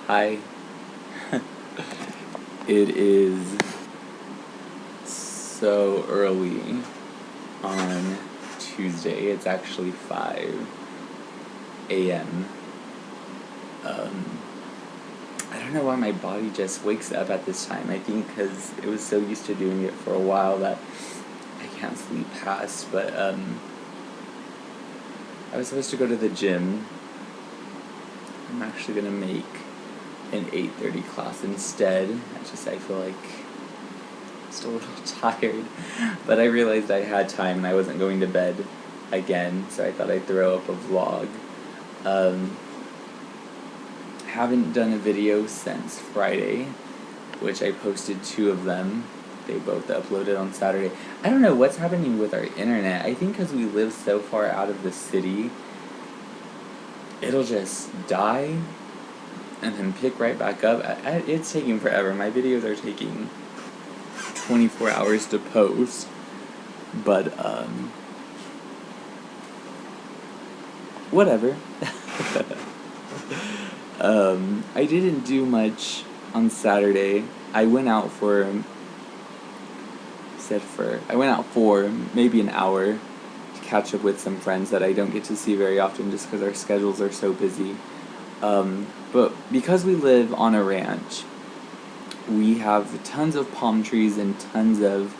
Hi. It is so early on Tuesday. It's actually 5 a.m. I don't know why my body just wakes up at this time. I think because it was so used to doing it for a while that I can't sleep past. But I was supposed to go to the gym. I'm actually going to make an 8:30 class instead. I feel like I'm still a little tired. But I realized I had time and I wasn't going to bed again, so I thought I'd throw up a vlog. Haven't done a video since Friday, which I posted 2 of them. They both uploaded on Saturday. I don't know what's happening with our internet. I think because we live so far out of the city, it'll just die and then pick right back up. It's taking forever. My videos are taking 24 hours to post. But, whatever. I didn't do much on Saturday. I went out for maybe an hour to catch up with some friends that I don't get to see very often just because our schedules are so busy. But because we live on a ranch, we have tons of palm trees and tons of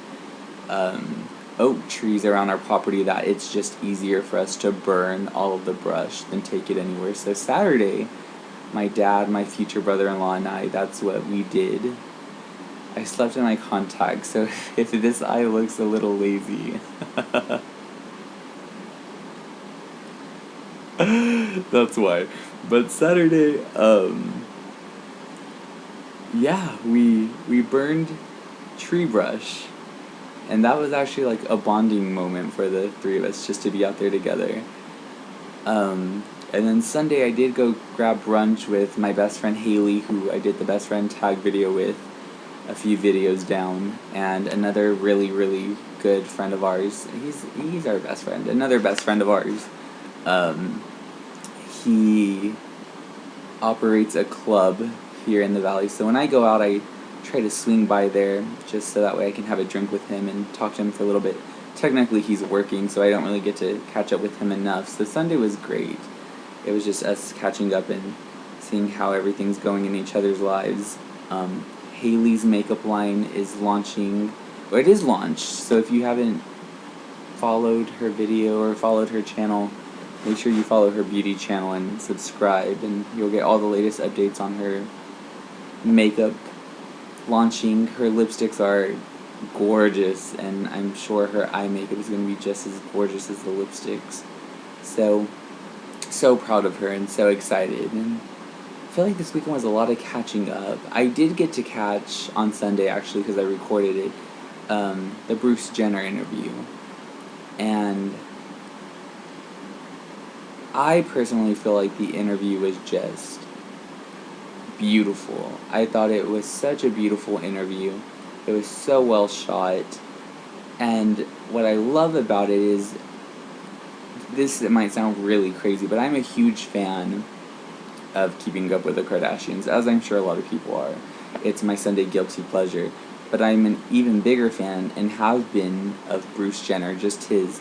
oak trees around our property that it's just easier for us to burn all of the brush than take it anywhere. So Saturday, my dad, my future brother-in-law, and I, that's what we did. I slept in my contacts, so if this eye looks a little lazy, that's why. But Saturday, yeah, we burned tree brush, and that was actually like a bonding moment for the 3 of us, just to be out there together. And then Sunday I did go grab brunch with my best friend Haley, who I did the best friend tag video with a few videos down, and another really, really good friend of ours. He's our best friend. Another best friend of ours. He operates a club here in the valley, so when I go out I try to swing by there just so that way I can have a drink with him and talk to him for a little bit. Technically he's working, so I don't really get to catch up with him enough, so Sunday was great. It was just us catching up and seeing how everything's going in each other's lives. Haley's makeup line is launching, or it is launched, so if you haven't followed her video or followed her channel, make sure you follow her beauty channel and subscribe, and you'll get all the latest updates on her makeup launching. Her lipsticks are gorgeous, and I'm sure her eye makeup is going to be just as gorgeous as the lipsticks. So proud of her and so excited, and I feel like this weekend was a lot of catching up. I did get to catch on Sunday, actually, because I recorded it, the Bruce Jenner interview, and I personally feel like the interview was just beautiful. I thought it was such a beautiful interview. It was so well shot, and what I love about it is, it might sound really crazy, but I'm a huge fan of Keeping Up with the Kardashians, as I'm sure a lot of people are. It's my Sunday guilty pleasure. But I'm an even bigger fan, and have been, of Bruce Jenner, just his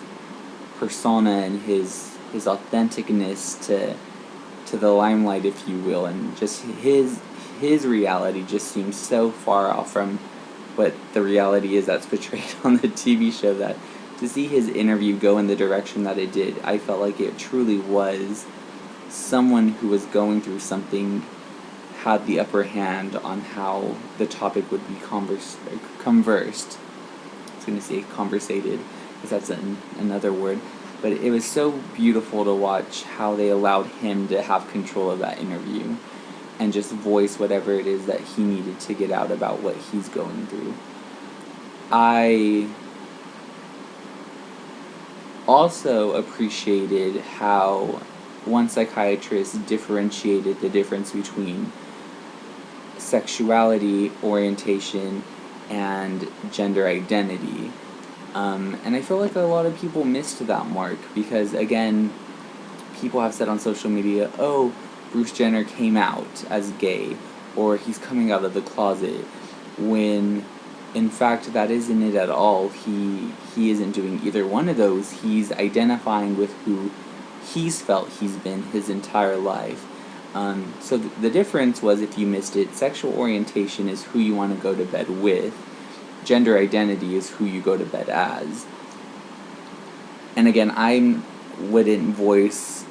persona and his authenticness to the limelight, if you will, and just his reality just seems so far off from what the reality is that's portrayed on the TV show, that to see his interview go in the direction that it did, I felt like it truly was someone who was going through something had the upper hand on how the topic would be conversed. I was going to say conversated, because that's another word. But it was so beautiful to watch how they allowed him to have control of that interview and just voice whatever it is that he needed to get out about what he's going through. I also appreciated how one psychiatrist differentiated the difference between sexuality, orientation, and gender identity. And I feel like a lot of people missed that mark because, again, people have said on social media, oh, Bruce Jenner came out as gay, or he's coming out of the closet, when in fact that isn't it at all. He isn't doing either one of those. He's identifying with who he's felt he's been his entire life. So the difference was, if you missed it, sexual orientation is who you want to go to bed with. Gender identity is who you go to bed as. And again, I wouldn't voice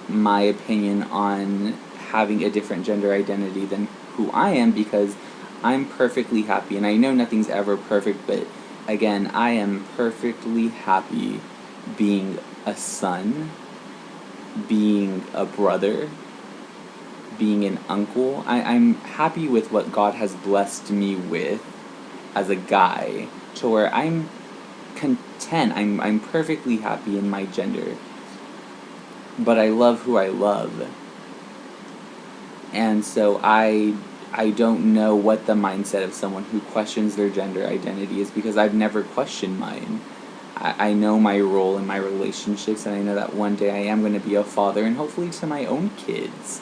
my opinion on having a different gender identity than who I am, because I'm perfectly happy. And I know nothing's ever perfect, but again, I am perfectly happy being a son, being a brother, being an uncle. I'm happy with what God has blessed me with as a guy, to where I'm content. I'm perfectly happy in my gender. But I love who I love. And so I don't know what the mindset of someone who questions their gender identity is, because I've never questioned mine. I know my role in my relationships, and I know that one day I am going to be a father, and hopefully to my own kids.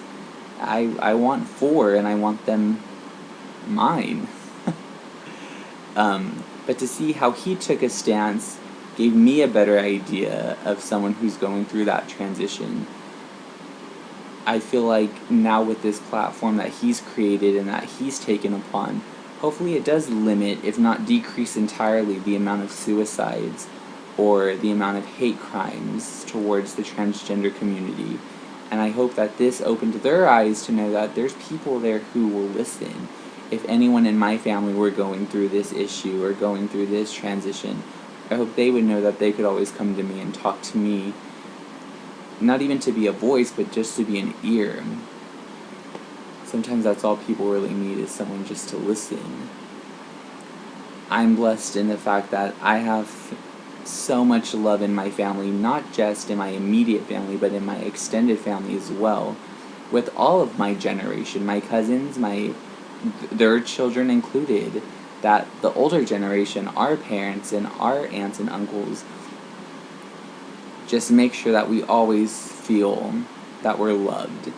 I want 4, and I want them mine. But to see how he took a stance gave me a better idea of someone who's going through that transition. I feel like now with this platform that he's created and that he's taken upon, hopefully it does limit, if not decrease entirely, the amount of suicides or the amount of hate crimes towards the transgender community. And I hope that this opened their eyes to know that there's people there who will listen. If anyone in my family were going through this issue or going through this transition, I hope they would know that they could always come to me and talk to me. Not even to be a voice, but just to be an ear. Sometimes that's all people really need, is someone just to listen. I'm blessed in the fact that I have so much love in my family, not just in my immediate family, but in my extended family as well. With all of my generation, my cousins, their children included, that the older generation, our parents and our aunts and uncles, just make sure that we always feel that we're loved.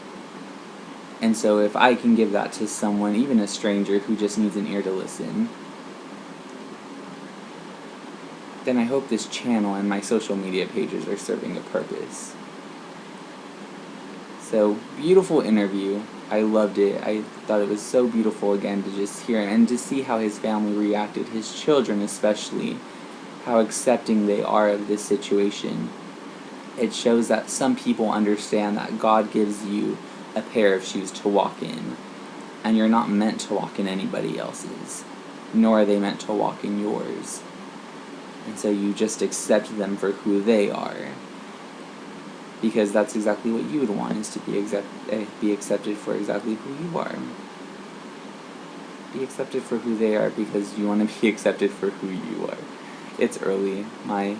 And so if I can give that to someone, even a stranger who just needs an ear to listen, then I hope this channel and my social media pages are serving a purpose. So, beautiful interview. I loved it. I thought it was so beautiful, again, to just hear and to see how his family reacted, his children especially, how accepting they are of this situation. It shows that some people understand that God gives you a pair of shoes to walk in, and you're not meant to walk in anybody else's, nor are they meant to walk in yours. And so you just accept them for who they are, because that's exactly what you would want, is to be accepted for exactly who you are. Be accepted for who they are, because you want to be accepted for who you are. It's early. My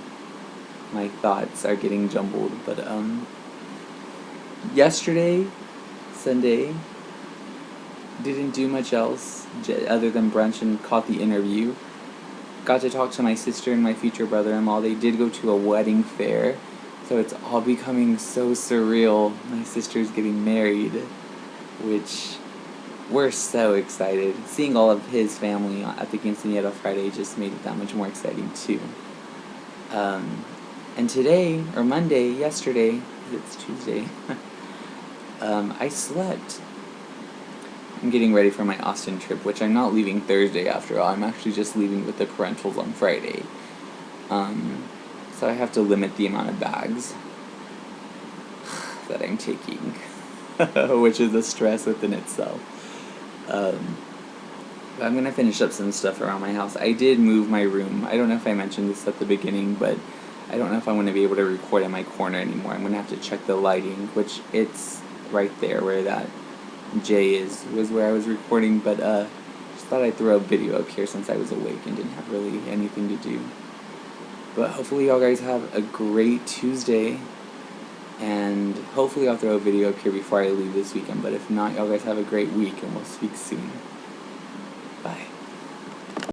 thoughts are getting jumbled, but yesterday, Sunday, didn't do much else other than brunch and caught the interview. Got to talk to my sister and my future brother-in-law. They did go to a wedding fair, so it's all becoming so surreal. My sister's getting married, which we're so excited. Seeing all of his family at the Quinceañera Friday just made it that much more exciting too. And today, or Monday, yesterday, it's Tuesday, I slept. I'm getting ready for my Austin trip, which I'm not leaving Thursday after all. I'm actually just leaving with the parentals on Friday. So I have to limit the amount of bags that I'm taking, which is a stress within itself. But I'm going to finish up some stuff around my house. I did move my room. I don't know if I mentioned this at the beginning, but I don't know if I'm going to be able to record in my corner anymore. I'm going to have to check the lighting, which it's right there where that J was where I was recording, but just thought I'd throw a video up here since I was awake and didn't have really anything to do. But hopefully y'all guys have a great Tuesday, and hopefully I'll throw a video up here before I leave this weekend, but if not, y'all guys have a great week, and we'll speak soon.